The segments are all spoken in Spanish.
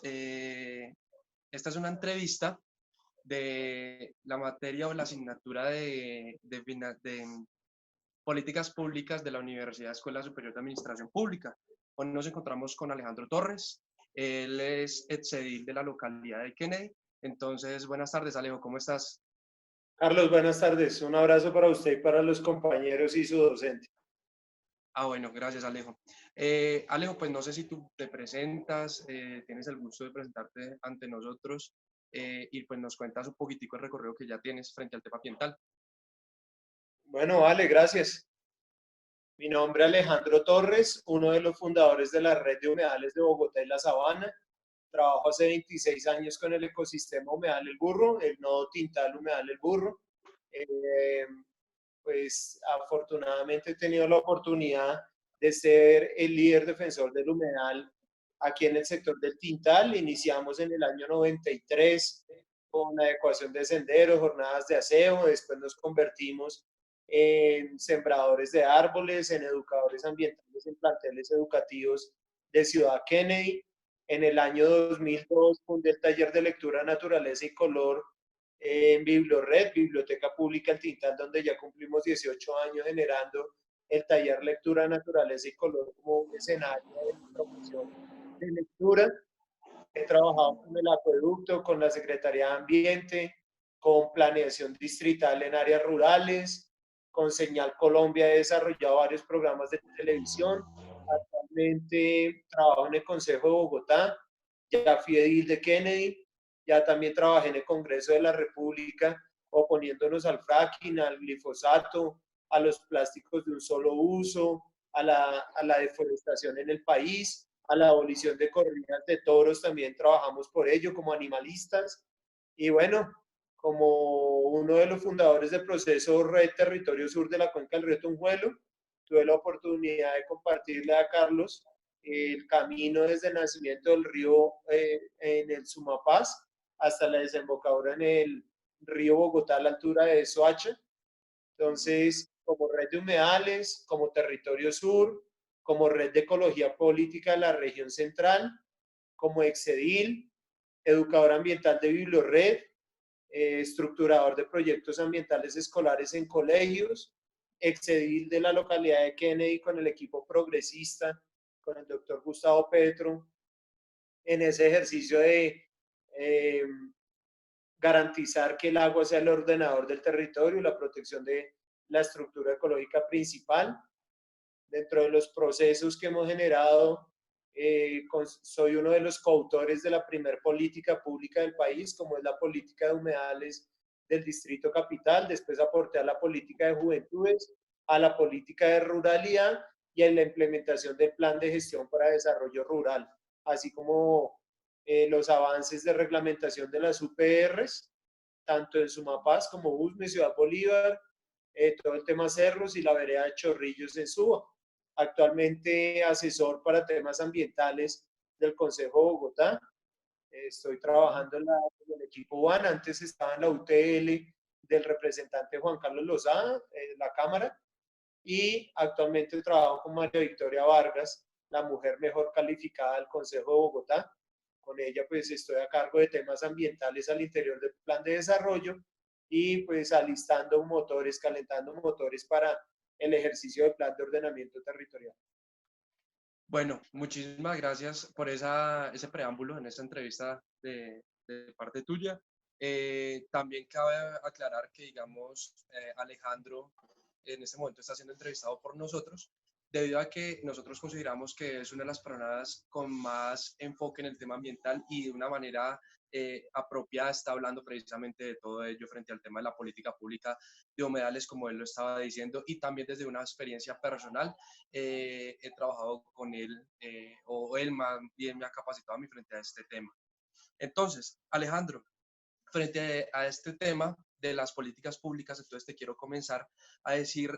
esta es una entrevista de la materia o la asignatura de políticas públicas de la Universidad Escuela Superior de Administración Pública. Hoy nos encontramos con Alejandro Torres. Él es exedil de la localidad de Kennedy. Entonces, buenas tardes, Alejo, ¿cómo estás? Carlos, buenas tardes. Un abrazo para usted y para los compañeros y su docente. Bueno, gracias, Alejo. Alejo, pues no sé si tú te presentas, tienes el gusto de presentarte ante nosotros y pues nos cuentas un poquitico el recorrido que ya tienes frente al tema ambiental. Bueno, vale, gracias. Mi nombre es Alejandro Torres, uno de los fundadores de la Red de Humedales de Bogotá y La Sabana. Trabajo hace 26 años con el ecosistema Humedal El Burro, el nodo Tintal Humedal El Burro. Eh, pues afortunadamente he tenido la oportunidad de ser el líder defensor del humedal aquí en el sector del Tintal. Iniciamos en el año 93 con adecuación de senderos, jornadas de aseo, después nos convertimos en sembradores de árboles, en educadores ambientales en planteles educativos de Ciudad Kennedy. En el año 2002 fundé el taller de lectura, naturaleza y color en Bibliored, Biblioteca Pública El Tintal, donde ya cumplimos 18 años generando el taller Lectura, Naturaleza y Color como un escenario de promoción de lectura. He trabajado con el acueducto, con la Secretaría de Ambiente, con planeación distrital en áreas rurales, con Señal Colombia he desarrollado varios programas de televisión. Actualmente trabajo en el Consejo de Bogotá, ya fui edil de Kennedy, ya también trabajé en el Congreso de la República oponiéndonos al fracking, al glifosato, a los plásticos de un solo uso, a la deforestación en el país, a la abolición de corridas de toros, también trabajamos por ello como animalistas. Y bueno, como uno de los fundadores del proceso Red Territorio Sur de la Cuenca del Río Tunjuelo, tuve la oportunidad de compartirle a Carlos el camino desde el nacimiento del río en el Sumapaz hasta la desembocadura en el río Bogotá a la altura de Soacha. Entonces, como red de humedales, como territorio sur, como red de ecología política de la región central, como exedil, educador ambiental de Bibliored, estructurador de proyectos ambientales escolares en colegios, exedil de la localidad de Kennedy con el equipo progresista, con el doctor Gustavo Petro, en ese ejercicio de eh, garantizar que el agua sea el ordenador del territorio y la protección de la estructura ecológica principal. Dentro de los procesos que hemos generado, soy uno de los coautores de la primer política pública del país, como es la política de humedales del Distrito Capital. Después aporté a la política de juventudes, a la política de ruralidad y a la implementación del plan de gestión para desarrollo rural, así como los avances de reglamentación de las UPRs, tanto en Sumapaz como Usme, Ciudad Bolívar, todo el tema cerros y la vereda de Chorrillos en Suba. Actualmente asesor para temas ambientales del Consejo de Bogotá. Estoy trabajando en el equipo UAN, antes estaba en la UTL del representante Juan Carlos Lozada, en la Cámara, y actualmente trabajo con María Victoria Vargas, la mujer mejor calificada del Consejo de Bogotá. Con ella pues estoy a cargo de temas ambientales al interior del plan de desarrollo y pues alistando motores, calentando motores para el ejercicio del plan de ordenamiento territorial. Bueno, muchísimas gracias por ese preámbulo en esta entrevista de parte tuya. También cabe aclarar que, digamos, Alejandro en este momento está siendo entrevistado por nosotros, debido a que nosotros consideramos que es una de las personas con más enfoque en el tema ambiental y de una manera apropiada está hablando precisamente de todo ello frente al tema de la política pública de humedales, como él lo estaba diciendo, y también desde una experiencia personal. He trabajado con él, o él más bien me ha capacitado a mí frente a este tema. Entonces, Alejandro, frente a este tema de las políticas públicas, entonces te quiero comenzar a decir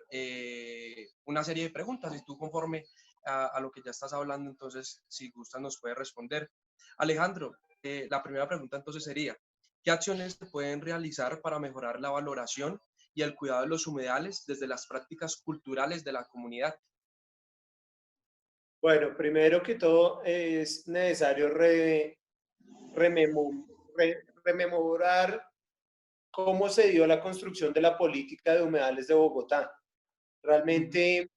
una serie de preguntas y tú conforme a lo que ya estás hablando, entonces si gustas nos puedes responder. Alejandro, la primera pregunta entonces sería, ¿qué acciones se pueden realizar para mejorar la valoración y el cuidado de los humedales desde las prácticas culturales de la comunidad? Bueno, primero que todo es necesario rememorar cómo se dio la construcción de la política de humedales de Bogotá. Realmente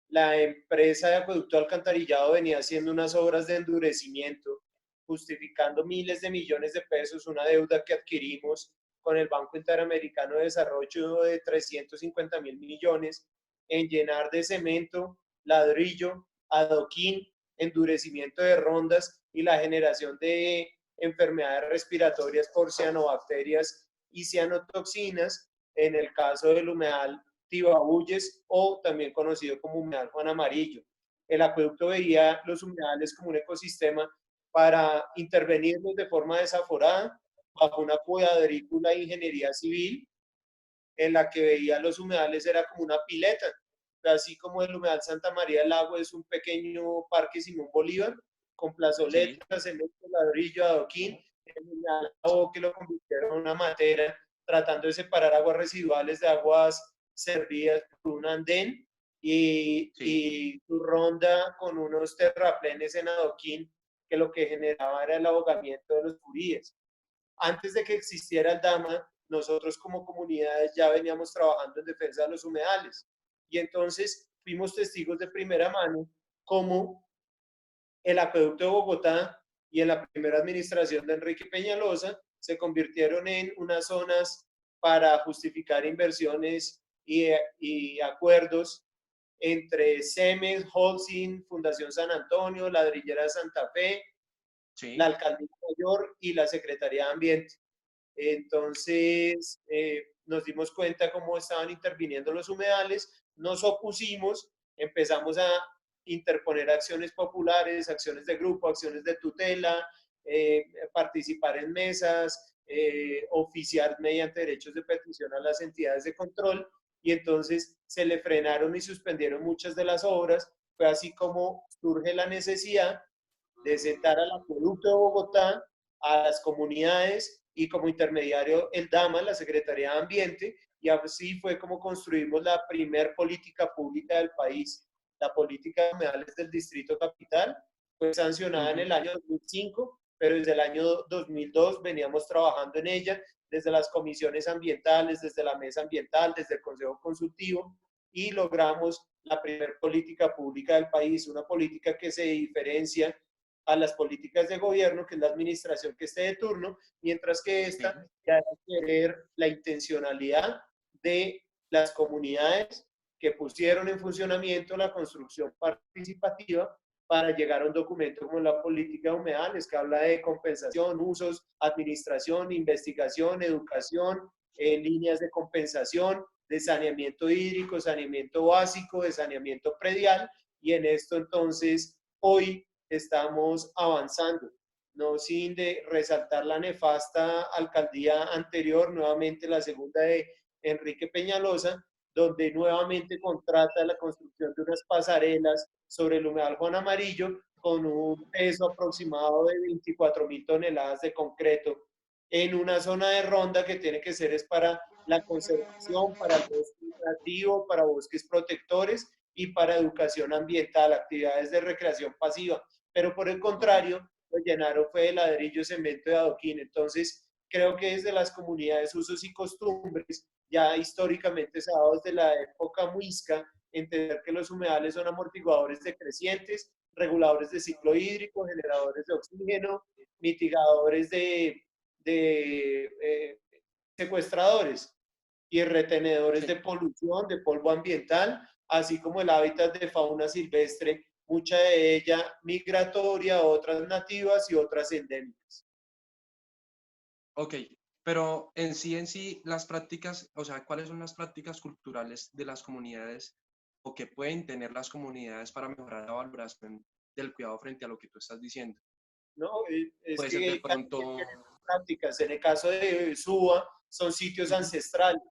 la empresa de acueducto alcantarillado venía haciendo unas obras de endurecimiento, justificando miles de millones de pesos, una deuda que adquirimos con el Banco Interamericano de Desarrollo de 350.000 millones, en llenar de cemento, ladrillo, adoquín, endurecimiento de rondas y la generación de enfermedades respiratorias por cianobacterias y cianotoxinas, en el caso del humedal Tibabuyes o también conocido como humedal Juan Amarillo. El acueducto veía los humedales como un ecosistema para intervenirlos de forma desaforada bajo una cuadrícula de ingeniería civil en la que veía los humedales era como una pileta, así como el humedal Santa María del Lago es un pequeño parque Simón Bolívar con plazoletas, cemento, ladrillo, adoquín, el humedal que lo convirtieron en una matera, tratando de separar aguas residuales de aguas servidas por un andén y su ronda con unos terraplenes en adoquín que lo que generaba era el ahogamiento de los curíes. Antes de que existiera el DAMA, nosotros como comunidades ya veníamos trabajando en defensa de los humedales. Y entonces fuimos testigos de primera mano cómo el acueducto de Bogotá y en la primera administración de Enrique Peñalosa se convirtieron en unas zonas para justificar inversiones y acuerdos entre CEMES, Holcim, Fundación San Antonio, Ladrillera de Santa Fe, la Alcaldía Mayor y la Secretaría de Ambiente. Entonces, nos dimos cuenta cómo estaban interviniendo los humedales, nos opusimos, empezamos a interponer acciones populares, acciones de grupo, acciones de tutela, participar en mesas, oficiar mediante derechos de petición a las entidades de control, y entonces se le frenaron y suspendieron muchas de las obras. Fue así como surge la necesidad de sentar al acueducto de Bogotá, a las comunidades y como intermediario el DAMA, la Secretaría de Ambiente, y así fue como construimos la primer política pública del país. La política de humedales del Distrito Capital fue sancionada en el año 2005, pero desde el año 2002 veníamos trabajando en ella, desde las comisiones ambientales, desde la mesa ambiental, desde el Consejo Consultivo, y logramos la primer política pública del país, una política que se diferencia a las políticas de gobierno, que es la administración que esté de turno, mientras que esta ya debe querer la intencionalidad de las comunidades que pusieron en funcionamiento la construcción participativa para llegar a un documento como la política de humedales, que habla de compensación, usos, administración, investigación, educación, líneas de compensación, de saneamiento hídrico, saneamiento básico, de saneamiento predial, y en esto entonces hoy estamos avanzando, no sin de resaltar la nefasta alcaldía anterior, nuevamente la segunda de Enrique Peñalosa, donde nuevamente contrata la construcción de unas pasarelas sobre el humedal Juan Amarillo con un peso aproximado de 24.000 toneladas de concreto en una zona de ronda que tiene que ser es para la conservación, para el bosque nativo, para bosques protectores y para educación ambiental, actividades de recreación pasiva. Pero por el contrario, lo llenaron fue de ladrillo, cemento y adoquín. Entonces, creo que desde las comunidades, usos y costumbres, ya históricamente se ha dado desde la época muisca, entender que los humedales son amortiguadores decrecientes, reguladores de ciclo hídrico, generadores de oxígeno, mitigadores de secuestradores y retenedores de polución, de polvo ambiental, así como el hábitat de fauna silvestre, mucha de ella migratoria, otras nativas y otras endémicas. Ok, pero en sí, las prácticas, o sea, ¿cuáles son las prácticas culturales de las comunidades o que pueden tener las comunidades para mejorar la valoración del cuidado frente a lo que tú estás diciendo? No, es Puede ser de que pronto... prácticas. En el caso de Suba, son sitios ancestrales.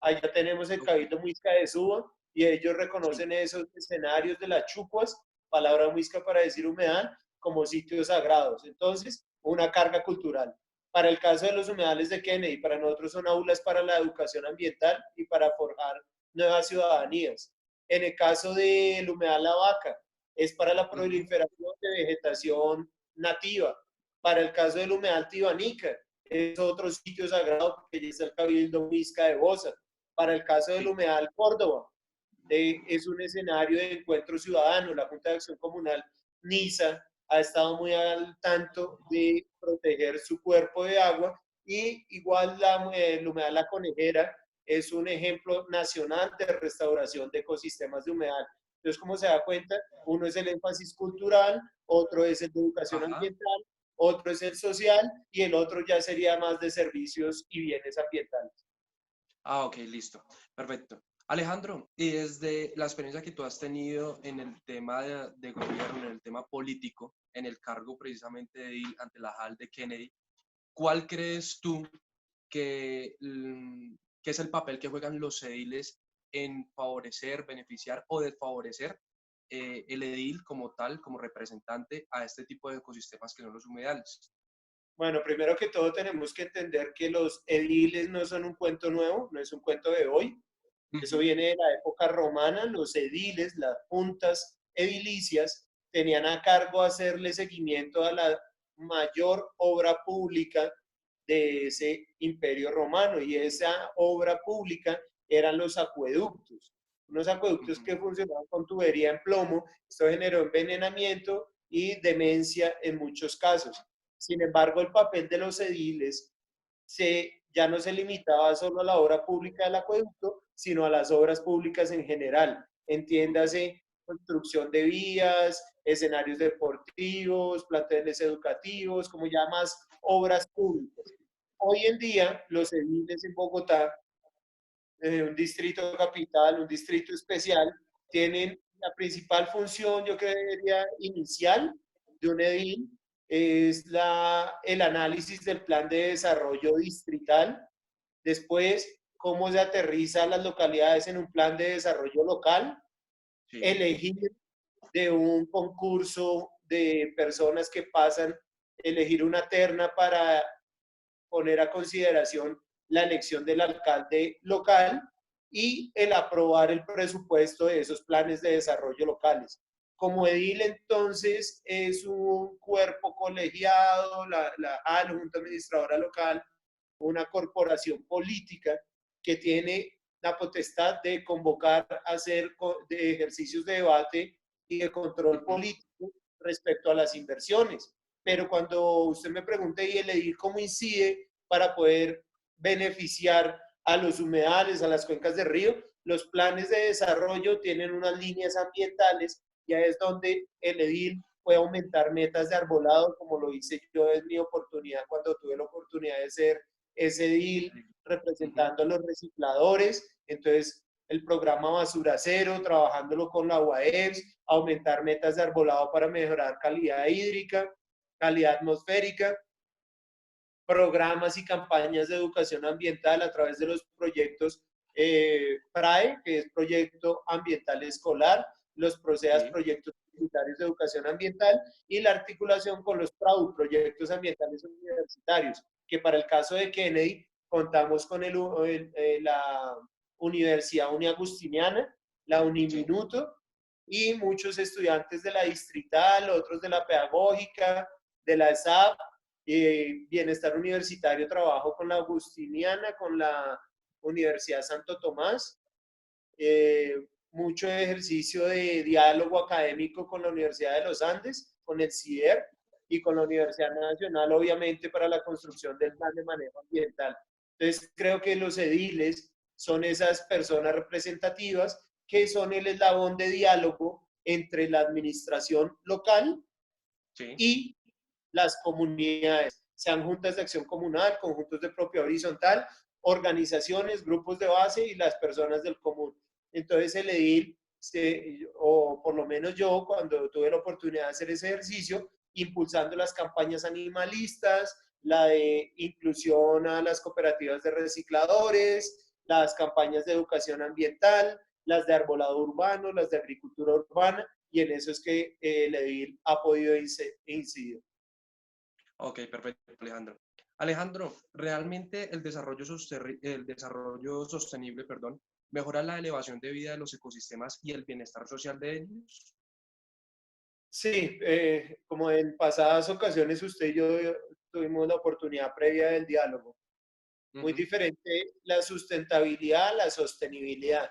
Allá tenemos el Cabildo Muisca de Suba y ellos reconocen esos escenarios de las chucuas, palabra muisca para decir humedal, como sitios sagrados. Entonces, una carga cultural. Para el caso de los humedales de Kennedy, para nosotros son aulas para la educación ambiental y para forjar nuevas ciudadanías. En el caso del humedal La Vaca, es para la proliferación de vegetación nativa, Para el caso del humedal Tibanica, es otro sitio sagrado porque ya está el Cabildo Muisca de Bosa. Para el caso del Sí. humedal Córdoba, es un escenario de encuentro ciudadano. La Junta de Acción Comunal NISA ha estado muy al tanto de proteger su cuerpo de agua y igual el humedal La Conejera es un ejemplo nacional de restauración de ecosistemas de humedal. Entonces, como se da cuenta, uno es el énfasis cultural, otro es el de educación Ajá. ambiental, otro es el social y el otro ya sería más de servicios y bienes ambientales. Ah, ok, listo. Perfecto. Alejandro, y desde la experiencia que tú has tenido en el tema de gobierno, en el tema político, en el cargo precisamente de edil ante la JAL de Kennedy, ¿cuál crees tú que, que es el papel que juegan los ediles en favorecer, beneficiar o desfavorecer el edil como tal, como representante a este tipo de ecosistemas que son los humedales? Bueno, primero que todo tenemos que entender que los ediles no son un cuento nuevo, no es un cuento de hoy. Eso Ujú, viene de la época romana. Los ediles, las juntas edilicias, tenían a cargo hacerle seguimiento a la mayor obra pública de ese imperio romano y esa obra pública eran los acueductos. Unos acueductos ujú. que funcionaban con tubería en plomo. Esto generó envenenamiento y demencia en muchos casos. Sin embargo, el papel de los ediles ya no se limitaba solo a la obra pública del acueducto, sino a las obras públicas en general. Ok. Entiéndase, construcción de vías, escenarios deportivos, planteles educativos, como ya más obras públicas. Hoy en día, los ediles en Bogotá, un distrito capital, un distrito especial, tienen la principal función, yo creería, inicial de un edil, es el análisis del plan de desarrollo distrital, después cómo se aterriza las localidades en un plan de desarrollo local, Sí. elegir de un concurso de personas que pasan, elegir una terna para poner a consideración la elección del alcalde local y el aprobar el presupuesto de esos planes de desarrollo locales. Como edil, entonces, es un cuerpo colegiado, la Junta Administradora Local, una corporación política que tiene la potestad de convocar a hacer de ejercicios de debate y de control Ujú. político respecto a las inversiones. Pero cuando usted me pregunta y el edil cómo incide para poder beneficiar a los humedales, a las cuencas de río, los planes de desarrollo tienen unas líneas ambientales y ahí es donde el edil puede aumentar metas de arbolado, como lo hice yo en mi oportunidad cuando tuve la oportunidad de ser ese edil Ujú. representando a los recicladores. Entonces, el programa Basura Cero, trabajándolo con la UAEPS, aumentar metas de arbolado para mejorar calidad hídrica, calidad atmosférica, programas y campañas de educación ambiental a través de los proyectos PRAE, que es Proyecto Ambiental Escolar, los PROCEAS, Sí. Proyectos Comunitarios de Educación Ambiental, y la articulación con los PRAU, Proyectos Ambientales Universitarios, que para el caso de Kennedy contamos con la Universidad Uniagustiniana, la Sí. Uniminuto, y muchos estudiantes de la distrital, otros de la pedagógica, de la ESAP, bienestar universitario, trabajo con la Agustiniana, con la Universidad Santo Tomás, mucho ejercicio de diálogo académico con la Universidad de los Andes, con el CIDER y con la Universidad Nacional, obviamente, para la construcción del plan de manejo ambiental. Entonces, creo que los ediles son esas personas representativas que son el eslabón de diálogo entre la administración local Sí. y las comunidades, sean juntas de acción comunal, conjuntos de propiedad horizontal, organizaciones, grupos de base y las personas del común. Entonces el edil, o por lo menos yo, cuando tuve la oportunidad de hacer ese ejercicio, impulsando las campañas animalistas, la de inclusión a las cooperativas de recicladores, las campañas de educación ambiental, las de arbolado urbano, las de agricultura urbana, y en eso es que el edil ha podido incidir. Ok, perfecto, Alejandro. Alejandro, ¿realmente el desarrollo sostenible, perdón, mejora la elevación de vida de los ecosistemas y el bienestar social de ellos? Sí, como en pasadas ocasiones usted y yo tuvimos la oportunidad previa del diálogo. Muy Ujú. diferente la sustentabilidad a la sostenibilidad.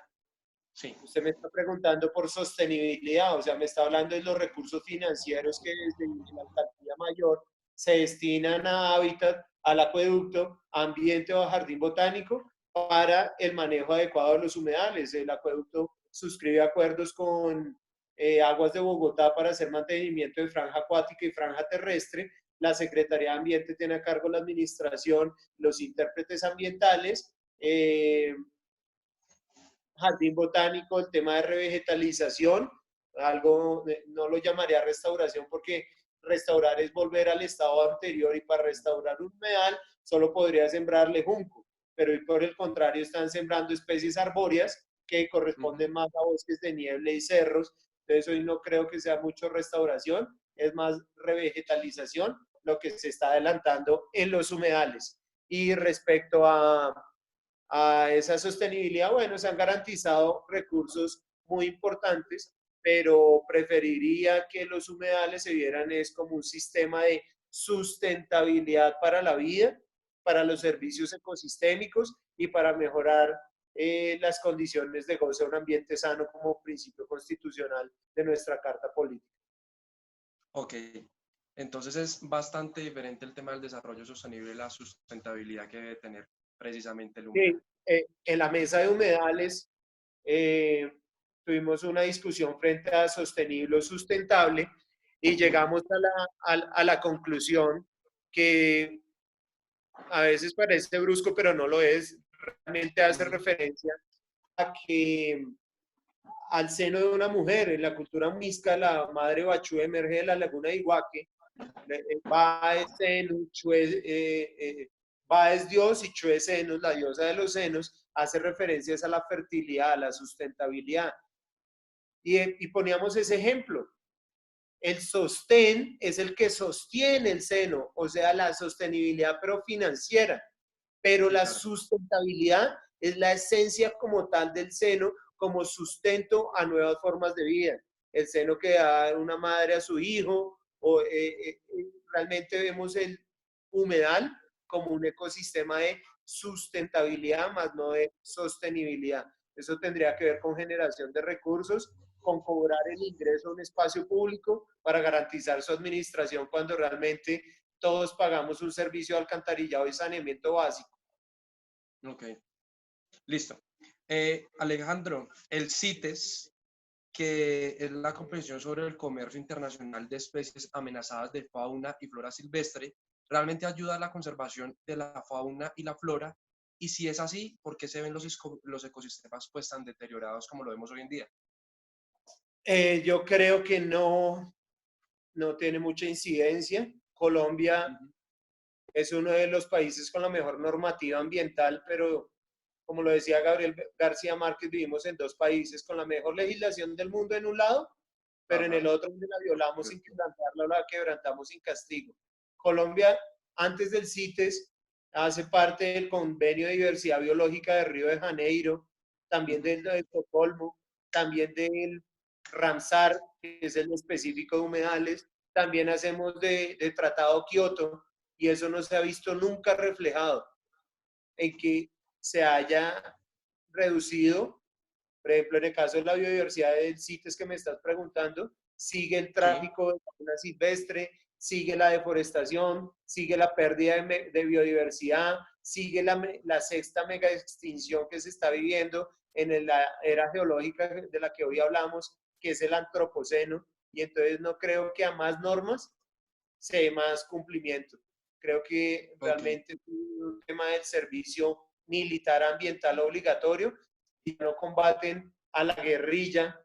Sí, Usted me está preguntando por sostenibilidad, o sea, me está hablando de los recursos financieros que desde la alcaldía mayor se destinan a hábitat, al acueducto, ambiente o jardín botánico para el manejo adecuado de los humedales. El acueducto suscribe acuerdos con Aguas de Bogotá para hacer mantenimiento de franja acuática y franja terrestre. La Secretaría de Ambiente tiene a cargo la administración, los intérpretes ambientales. Jardín botánico, el tema de revegetalización, algo, no lo llamaría restauración porque restaurar es volver al estado anterior y para restaurar un humedal solo podría sembrarle junco, pero por el contrario están sembrando especies arbóreas que ujú, corresponden más a bosques de niebla y cerros, entonces hoy no creo que sea mucho restauración, es más revegetalización lo que se está adelantando en los humedales. Y respecto a esa sostenibilidad, bueno, se han garantizado recursos muy importantes, pero preferiría que los humedales se vieran es como un sistema de sustentabilidad para la vida, para los servicios ecosistémicos y para mejorar las condiciones de goce de un ambiente sano como principio constitucional de nuestra Carta Política. ok. Entonces es bastante diferente el tema del desarrollo sostenible y la sustentabilidad que debe tener precisamente el humedal. Sí, en la mesa de humedales eh, tuvimos una discusión frente a sostenible o sustentable y Ujú, llegamos a la conclusión que a veces parece brusco, pero no lo es. Realmente hace ujú, referencia a que al seno de una mujer, en la cultura muisca, la madre Bachú emerge de la laguna de Iguaque, va es seno, va es Dios y Chue es senos, la diosa de los senos, hace referencias a la fertilidad, a la sustentabilidad. Y poníamos ese ejemplo. El sostén es el que sostiene el seno, o sea, la sostenibilidad pero financiera, pero sí, la claro. sustentabilidad es la esencia como tal del seno, como sustento a nuevas formas de vida. El seno que da una madre a su hijo, o realmente vemos el humedal como un ecosistema de sustentabilidad, más no de sostenibilidad. Eso tendría que ver con generación de recursos, con cobrar el ingreso a un espacio público para garantizar su administración cuando realmente todos pagamos un servicio de alcantarillado y saneamiento básico. Ok, listo. Alejandro, el CITES, que es la Convención sobre el Comercio Internacional de Especies Amenazadas de Fauna y Flora Silvestre, realmente ayuda a la conservación de la fauna y la flora. Y si es así, ¿por qué se ven los ecosistemas pues tan deteriorados como lo vemos hoy en día? Yo creo que no tiene mucha incidencia. Colombia Ujú. es uno de los países con la mejor normativa ambiental, pero como lo decía Gabriel García Márquez, vivimos en dos países con la mejor legislación del mundo en un lado, pero en el Ajá. otro donde la violamos sin quebrantarla, la quebrantamos sin castigo. Colombia, antes del CITES, hace parte del Convenio de Diversidad Biológica de Río de Janeiro, también Ujú. del de Estocolmo, también del Ramsar, que es el específico de humedales, también hacemos de Tratado Kioto, y eso no se ha visto nunca reflejado en que se haya reducido, por ejemplo, en el caso de la biodiversidad del CITES que me estás preguntando, sigue el Sí, tráfico de fauna silvestre, sigue la deforestación, sigue la pérdida de biodiversidad, sigue la sexta mega extinción que se está viviendo en la era geológica de la que hoy hablamos, que es el antropoceno, y entonces no creo que a más normas se dé más cumplimiento. Creo que ok, realmente es un tema del servicio militar ambiental obligatorio y no combaten a la guerrilla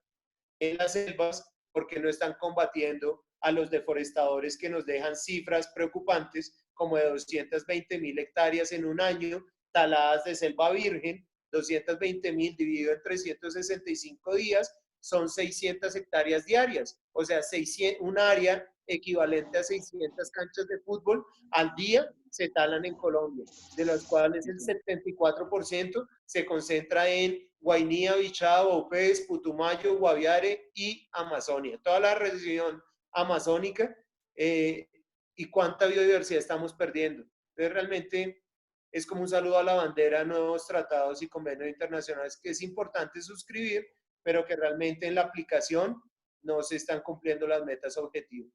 en las selvas porque no están combatiendo a los deforestadores que nos dejan cifras preocupantes como de 220.000 hectáreas en un año taladas de selva virgen, 220.000 dividido en 365 días son 600 hectáreas diarias, o sea, 600, un área equivalente a 600 canchas de fútbol al día se talan en Colombia, de las cuales el 74% se concentra en Guainía, Bichada, Bopés, Putumayo, Guaviare y Amazonia. Toda la región amazónica, y cuánta biodiversidad estamos perdiendo. Entonces, realmente es como un saludo a la bandera, nuevos tratados y convenios internacionales que es importante suscribir, pero que realmente en la aplicación no se están cumpliendo las metas objetivos.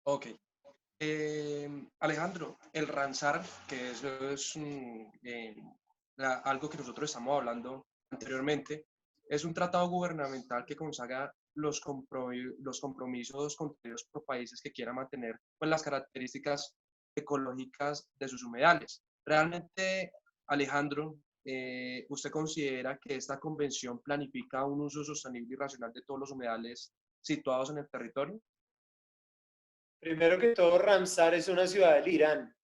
Ok. Alejandro, el Ramsar, que eso es algo que nosotros estamos hablando anteriormente, es un tratado gubernamental que consagra los compromisos contraídos por países que quieran mantener pues, las características ecológicas de sus humedales. Realmente, Alejandro, ¿usted considera que esta convención planifica un uso sostenible y racional de todos los humedales situados en el territorio? Primero que todo, Ramsar es una ciudad del Irán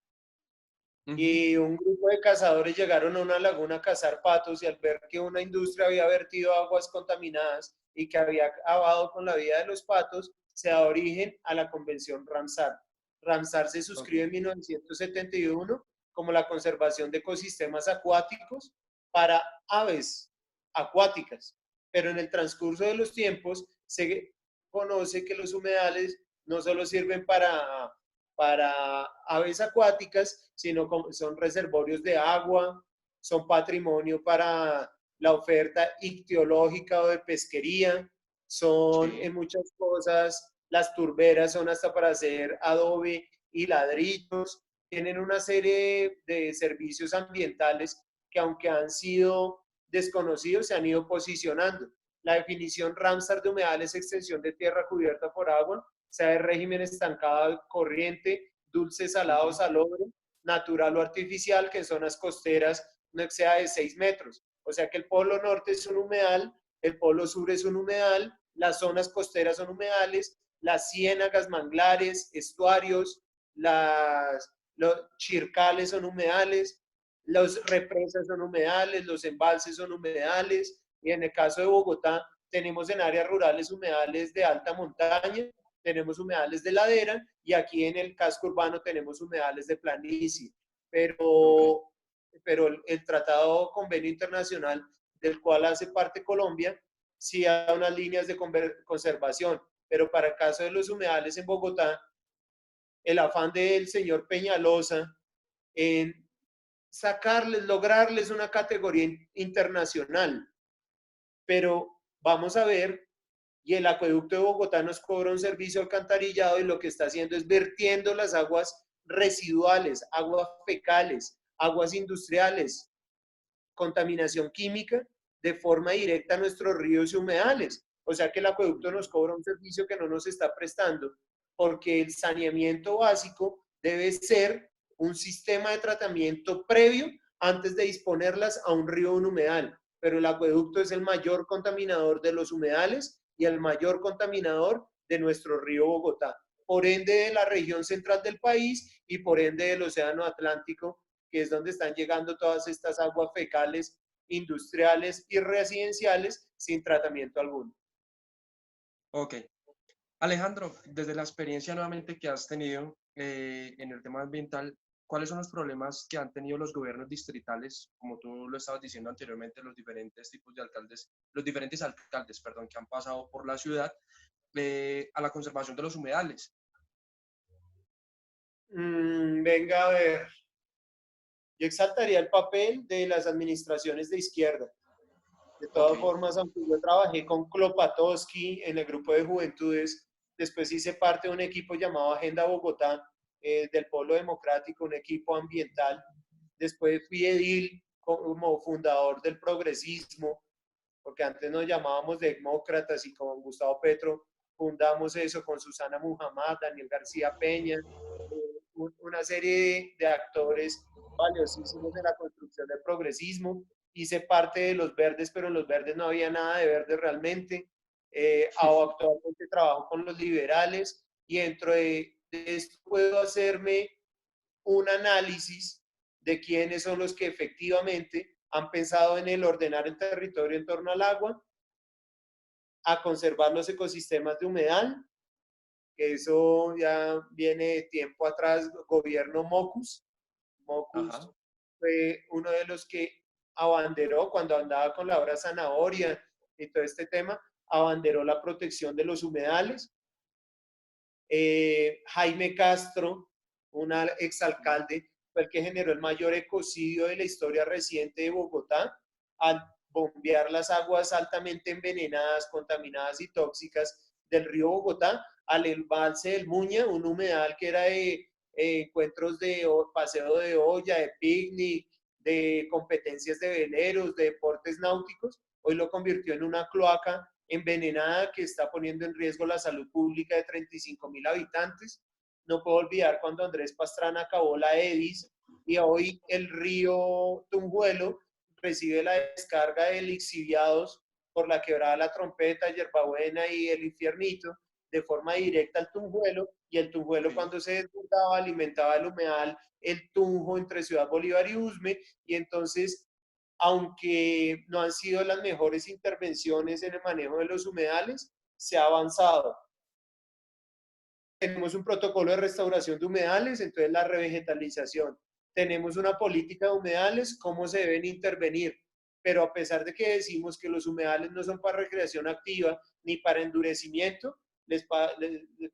Ujú. y un grupo de cazadores llegaron a una laguna a cazar patos y al ver que una industria había vertido aguas contaminadas y que había acabado con la vida de los patos, se da origen a la Convención Ramsar. Ramsar se Ok. suscribe en 1971 como la conservación de ecosistemas acuáticos para aves acuáticas, pero en el transcurso de los tiempos se conoce que los humedales no solo sirven para aves acuáticas, sino como son reservorios de agua, son patrimonio para la oferta ictiológica o de pesquería, son Sí, en muchas cosas, las turberas son hasta para hacer adobe y ladrillos, tienen una serie de servicios ambientales que aunque han sido desconocidos, se han ido posicionando. La definición Ramsar de humedales es extensión de tierra cubierta por agua, sea de régimen estancado, corriente, dulce, salado, ujú, salobre, natural o artificial, que en zonas costeras no exceda de 6 metros. O sea que el polo norte es un humedal, el polo sur es un humedal, las zonas costeras son humedales, las ciénagas, manglares, estuarios, los chircales son humedales, las represas son humedales, los embalses son humedales, y en el caso de Bogotá tenemos en áreas rurales humedales de alta montaña, tenemos humedales de ladera y aquí en el casco urbano tenemos humedales de planicie. ok, Pero, pero el tratado convenio internacional del cual hace parte Colombia sí da unas líneas de conservación, pero para el caso de los humedales en Bogotá, el afán del señor Peñalosa en sacarles, lograrles una categoría internacional, pero vamos a ver, y el acueducto de Bogotá nos cobra un servicio alcantarillado y lo que está haciendo es vertiendo las aguas residuales, aguas fecales, aguas industriales, contaminación química de forma directa a nuestros ríos y humedales. O sea que el acueducto nos cobra un servicio que no nos está prestando, porque el saneamiento básico debe ser un sistema de tratamiento previo antes de disponerlas a un río o un humedal. Pero el acueducto es el mayor contaminador de los humedales y el mayor contaminador de nuestro río Bogotá. Por ende, de la región central del país y por ende del Océano Atlántico, que es donde están llegando todas estas aguas fecales industriales y residenciales sin tratamiento alguno. ok. Alejandro, desde la experiencia nuevamente que has tenido en el tema ambiental, ¿cuáles son los problemas que han tenido los gobiernos distritales, como tú lo estabas diciendo anteriormente, los diferentes tipos de alcaldes, los diferentes alcaldes, perdón, que han pasado por la ciudad a la conservación de los humedales? Venga a ver, yo exaltaría el papel de las administraciones de izquierda. De Ok, todas formas, aunque yo trabajé con Klopatowski en el grupo de juventudes, después hice parte de un equipo llamado Agenda Bogotá, del Polo Democrático, un equipo ambiental. Después fui edil como fundador del progresismo, porque antes nos llamábamos demócratas y con Gustavo Petro fundamos eso con Susana Muhammad, Daniel García Peña, una serie de actores valiosísimos en la construcción del progresismo. Hice parte de los verdes, pero en los verdes no había nada de verde realmente. Actualmente trabajo con los liberales y dentro de esto puedo hacerme un análisis de quiénes son los que efectivamente han pensado en el ordenar el territorio en torno al agua, a conservar los ecosistemas de humedal, que eso ya viene de tiempo atrás, gobierno Mocus. Mocus ajá, fue uno de los que abanderó cuando andaba con la obra zanahoria y todo este tema, abanderó la protección de los humedales. Jaime Castro, un exalcalde, fue el que generó el mayor ecocidio de la historia reciente de Bogotá al bombear las aguas altamente envenenadas, contaminadas y tóxicas del río Bogotá al embalse del Muña, un humedal que era de encuentros de paseo de olla, de picnic, de competencias de veleros, de deportes náuticos. Hoy lo convirtió en una cloaca envenenada que está poniendo en riesgo la salud pública de 35.000 habitantes. No puedo olvidar cuando Andrés Pastrana acabó la EDIS y hoy el río Tunjuelo recibe la descarga de lixiviados por la quebrada La Trompeta, Yerbabuena y el Infiernito de forma directa al Tunjuelo, y el Tunjuelo cuando se desbordaba alimentaba el humedal, el Tunjo entre Ciudad Bolívar y Usme, y entonces aunque no han sido las mejores intervenciones en el manejo de los humedales, se ha avanzado. Tenemos un protocolo de restauración de humedales, entonces la revegetalización. Tenemos una política de humedales, cómo se deben intervenir. Pero a pesar de que decimos que los humedales no son para recreación activa ni para endurecimiento, les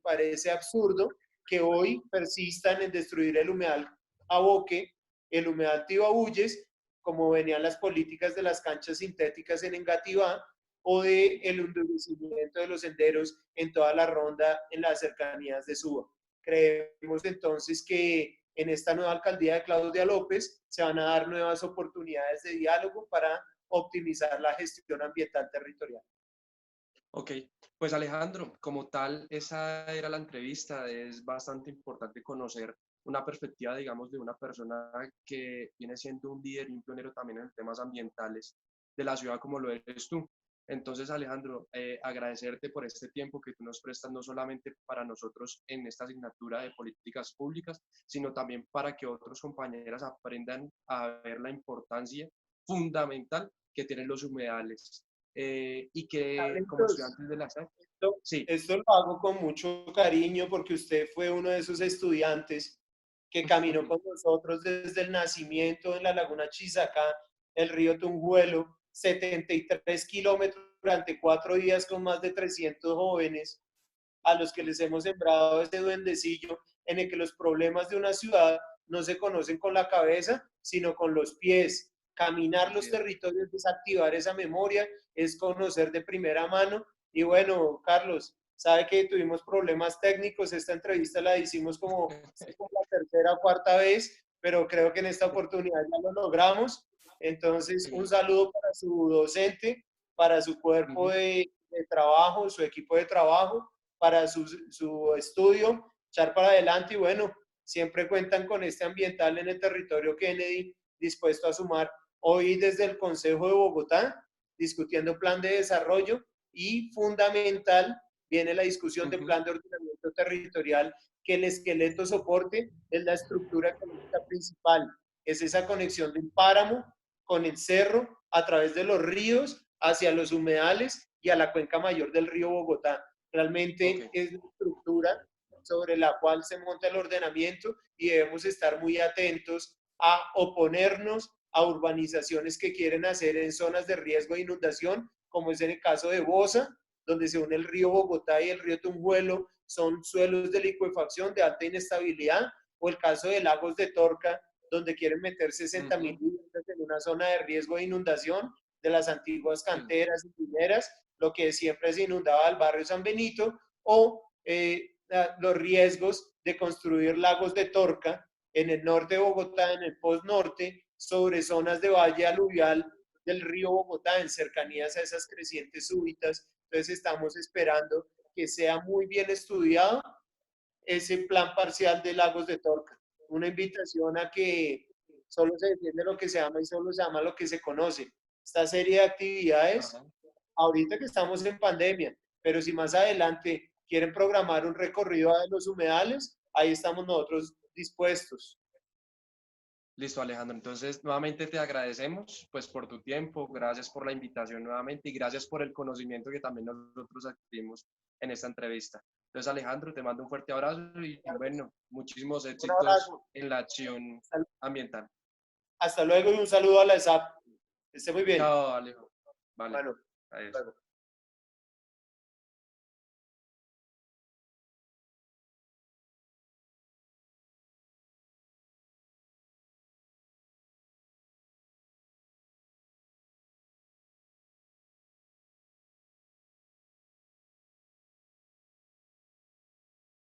parece absurdo que hoy persistan en destruir el humedal a Boque, el humedal Tibabuyes, como venían las políticas de las canchas sintéticas en Engativá, o de el endurecimiento de los senderos en toda la ronda en las cercanías de Suba. Creemos entonces que en esta nueva alcaldía de Claudia López se van a dar nuevas oportunidades de diálogo para optimizar la gestión ambiental territorial. Ok, pues Alejandro, como tal, esa era la entrevista. Es bastante importante conocer una perspectiva, digamos, de una persona que viene siendo un líder y un pionero también en temas ambientales de la ciudad como lo eres tú. Entonces, Alejandro, agradecerte por este tiempo que tú nos prestas, no solamente para nosotros en esta asignatura de políticas públicas, sino también para que otros compañeros aprendan a ver la importancia fundamental que tienen los humedales y que como Carlitos, estudiantes de la SAC, esto, sí. esto lo hago con mucho cariño porque usted fue uno de esos estudiantes que caminó con nosotros desde el nacimiento en la Laguna Chisacá, el río Tunjuelo, 73 kilómetros durante 4 días con más de 300 jóvenes a los que les hemos sembrado este duendecillo en el que los problemas de una ciudad no se conocen con la cabeza, sino con los pies. Caminar los territorios, desactivar esa memoria, es conocer de primera mano. Y bueno, Carlos, sabe que tuvimos problemas técnicos, esta entrevista la hicimos como la tercera o cuarta vez, pero creo que en esta oportunidad ya lo logramos. Entonces, un saludo para su docente, para su cuerpo de trabajo, su equipo de trabajo, para su estudio, echar para adelante y bueno, siempre cuentan con este ambiental en el territorio Kennedy dispuesto a sumar. Hoy desde el Consejo de Bogotá, discutiendo plan de desarrollo y fundamental viene la discusión del plan de ordenamiento territorial que el esqueleto soporte es la estructura económica principal, es esa conexión del páramo con el cerro a través de los ríos hacia los humedales y a la cuenca mayor del río Bogotá. Realmente es la estructura sobre la cual se monta el ordenamiento y debemos estar muy atentos a oponernos a urbanizaciones que quieren hacer en zonas de riesgo de inundación, como es en el caso de Bosa, donde se une el río Bogotá y el río Tunjuelo, son suelos de licuefacción de alta inestabilidad, o el caso de Lagos de Torca, donde quieren meter 60.000 viviendas en una zona de riesgo de inundación de las antiguas canteras y mineras, lo que siempre se inundaba el barrio San Benito, o los riesgos de construir lagos de Torca en el norte de Bogotá, en el post-norte, sobre zonas de valle aluvial del río Bogotá, en cercanías a esas crecientes súbitas. Entonces estamos esperando que sea muy bien estudiado ese plan parcial de lagos de Torca. Una invitación a que solo se defiende lo que se ama y solo se ama lo que se conoce. Esta serie de actividades, ahorita que estamos en pandemia, pero si más adelante quieren programar un recorrido a los humedales, ahí estamos nosotros dispuestos. Listo, Alejandro. Entonces, nuevamente te agradecemos pues por tu tiempo, gracias por la invitación nuevamente y gracias por el conocimiento que también nosotros adquirimos en esta entrevista. Entonces, Alejandro, te mando un fuerte abrazo y bueno, muchísimos éxitos en la acción ambiental. Hasta luego y un saludo a la ESAP. Esté muy bien. Chao, Alejo. Vale. Bueno, adiós.